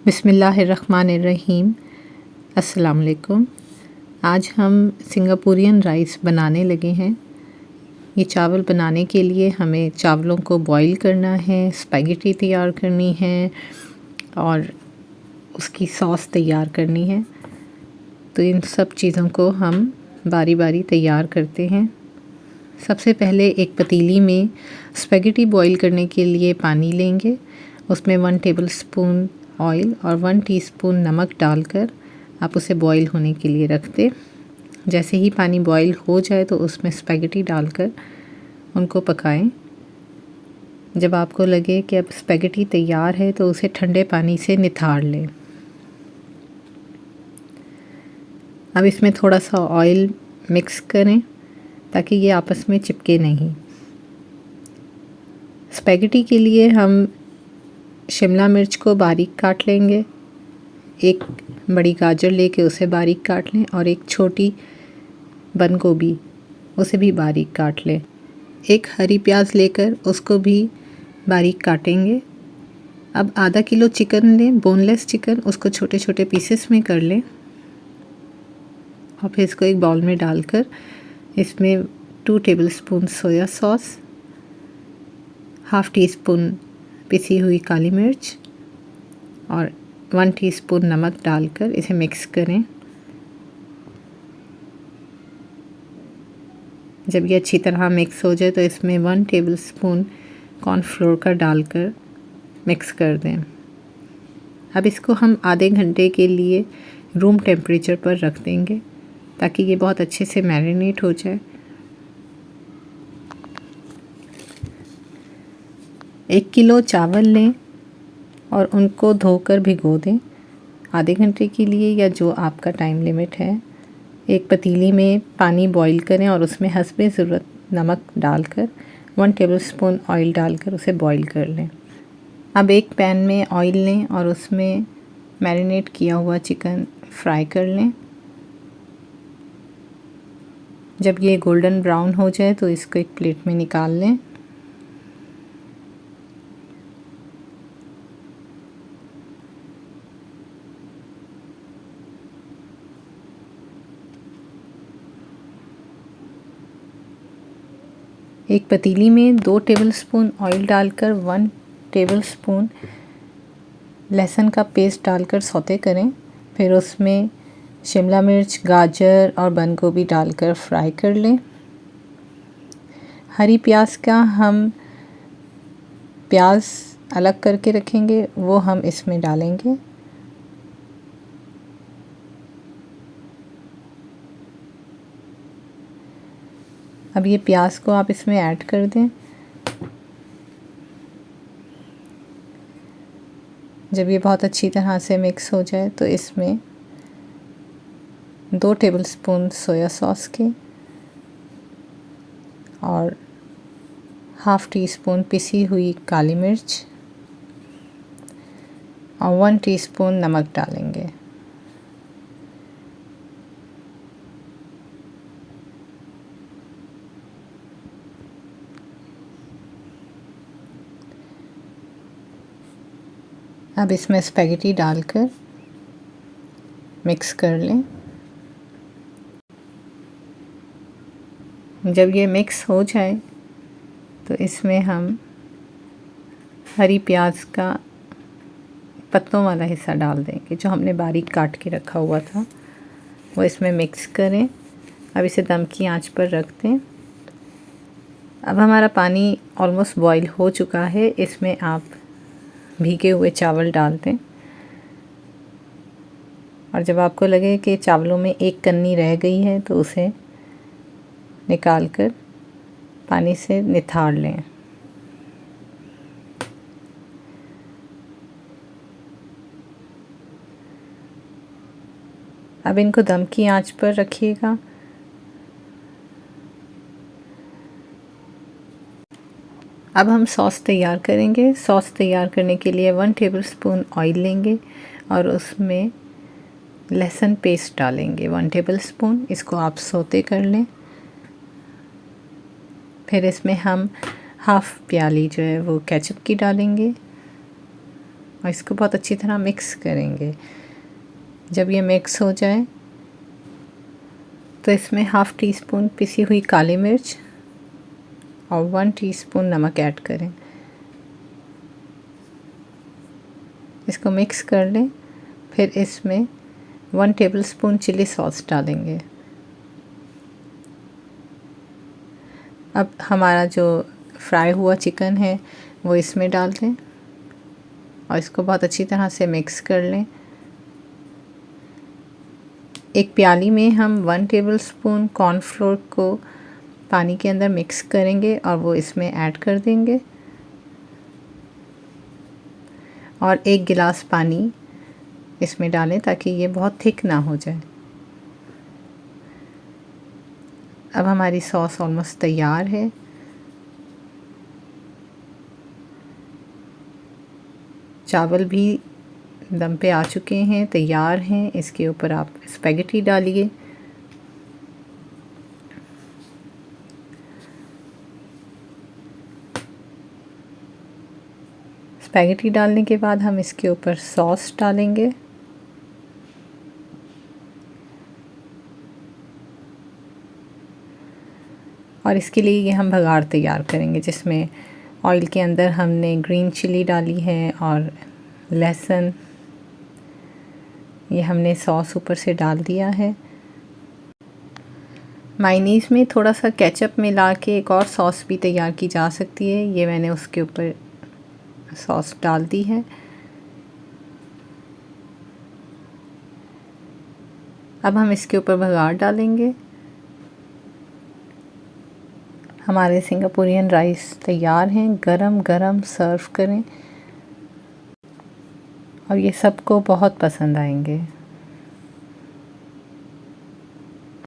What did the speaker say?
बिस्मिल्लाहिर्रहमानिर्रहीम। अस्सलाम वालेकुम। आज हम सिंगापुरियन राइस बनाने लगे हैं। ये चावल बनाने के लिए हमें चावलों को बॉईल करना है, स्पैगेटी तैयार करनी है और उसकी सॉस तैयार करनी है। तो इन सब चीज़ों को हम बारी बारी तैयार करते हैं। सबसे पहले एक पतीली में स्पैगेटी बॉईल करने के लिए पानी लेंगे। उसमें 1 टेबलस्पून ऑयल और 1 टीस्पून नमक डालकर आप उसे बॉईल होने के लिए रख दें। जैसे ही पानी बॉईल हो जाए तो उसमें स्पैगेटी डालकर उनको पकाएं। जब आपको लगे कि अब स्पैगेटी तैयार है तो उसे ठंडे पानी से निथाड़ लें। अब इसमें थोड़ा सा ऑयल मिक्स करें ताकि ये आपस में चिपके नहीं। स्पैगेटी के लिए हम शिमला मिर्च को बारीक काट लेंगे। एक बड़ी गाजर लेके उसे बारीक काट लें और एक छोटी बंद गोभी उसे भी बारीक काट लें। एक हरी प्याज लेकर उसको भी बारीक काटेंगे। अब आधा किलो चिकन लें, बोनलेस चिकन, उसको छोटे छोटे पीसेस में कर लें और फिर इसको एक बाउल में डालकर इसमें 2 tablespoon soya sauce, half tea spoon पिसी हुई काली मिर्च और 1 टीस्पून नमक डालकर इसे मिक्स करें। जब ये अच्छी तरह मिक्स हो जाए तो इसमें 1 टेबलस्पून कॉर्नफ्लोर का डालकर मिक्स कर दें। अब इसको हम आधे घंटे के लिए रूम टेम्परेचर पर रख देंगे ताकि ये बहुत अच्छे से मैरिनेट हो जाए। 1 किलो चावल लें और उनको धोकर भिगो दें आधे घंटे के लिए या जो आपका टाइम लिमिट है। एक पतीली में पानी बॉईल करें और उसमें हस्बे ज़रूरत नमक डालकर 1 टेबलस्पून ऑयल डालकर उसे बॉईल कर लें। अब एक पैन में ऑयल लें और उसमें मैरिनेट किया हुआ चिकन फ्राई कर लें। जब ये गोल्डन ब्राउन हो जाए तो इसको एक प्लेट में निकाल लें। एक पतीली में 2 टेबलस्पून ऑयल डालकर 1 टेबलस्पून लहसुन का पेस्ट डालकर सौते करें। फिर उसमें शिमला मिर्च, गाजर और बंद गोभी डालकर फ्राई कर लें। हरी प्याज का हम प्याज अलग करके रखेंगे, वो हम इसमें डालेंगे। अब ये प्याज को आप इसमें ऐड कर दें। जब ये बहुत अच्छी तरह से मिक्स हो जाए तो इसमें 2 टेबलस्पून सोया सॉस के और हाफ़ टी स्पून पिसी हुई काली मिर्च और 1 टीस्पून नमक डालेंगे। अब इसमें स्पैगेटी डालकर मिक्स कर लें। जब ये मिक्स हो जाए तो इसमें हम हरी प्याज का पत्तों वाला हिस्सा डाल देंगे जो हमने बारीक काट के रखा हुआ था, वो इसमें मिक्स करें। अब इसे दम की आंच पर रख दें। अब हमारा पानी ऑलमोस्ट बॉईल हो चुका है। इसमें आप भीगे हुए चावल डाल दें और जब आपको लगे कि चावलों में एक कन्नी रह गई है तो उसे निकालकर पानी से निथाड़ लें। अब इनको दम की आंच पर रखिएगा। अब हम सॉस तैयार करेंगे। सॉस तैयार करने के लिए 1 टेबलस्पून ऑयल लेंगे और उसमें लहसुन पेस्ट डालेंगे 1 टेबलस्पून। इसको आप सौते कर लें। फिर इसमें हम हाफ़ प्याली जो है वो केचप की डालेंगे और इसको बहुत अच्छी तरह मिक्स करेंगे। जब ये मिक्स हो जाए तो इसमें हाफ़ टी स्पून पिसी हुई काली मिर्च और 1 टीस्पून नमक ऐड करें। इसको मिक्स कर लें। फिर इसमें 1 टेबलस्पून चिली सॉस डालेंगे। अब हमारा जो फ्राई हुआ चिकन है वो इसमें डाल दें और इसको बहुत अच्छी तरह से मिक्स कर लें। एक प्याली में हम 1 टेबलस्पून कॉर्नफ्लोर को पानी के अंदर मिक्स करेंगे और वो इसमें ऐड कर देंगे और 1 गिलास पानी इसमें डालें ताकि ये बहुत थिक ना हो जाए। अब हमारी सॉस ऑलमोस्ट तैयार है। चावल भी दम पे आ चुके हैं, तैयार हैं। इसके ऊपर आप स्पैगेटी डालिए। स्पैगेटी डालने के बाद हम इसके ऊपर सॉस डालेंगे। और इसके लिए ये हम भगाड़ तैयार करेंगे जिसमें ऑयल के अंदर हमने ग्रीन चिली डाली है और लहसुन, ये हमने सॉस ऊपर से डाल दिया है। मायोनीज़ में थोड़ा सा केचप मिला के एक और सॉस भी तैयार की जा सकती है। ये मैंने उसके ऊपर सॉस डाल दी है। अब हम इसके ऊपर भगाड़ डालेंगे। हमारे सिंगापुरियन राइस तैयार हैं। गरम गरम सर्व करें और ये सबको बहुत पसंद आएंगे।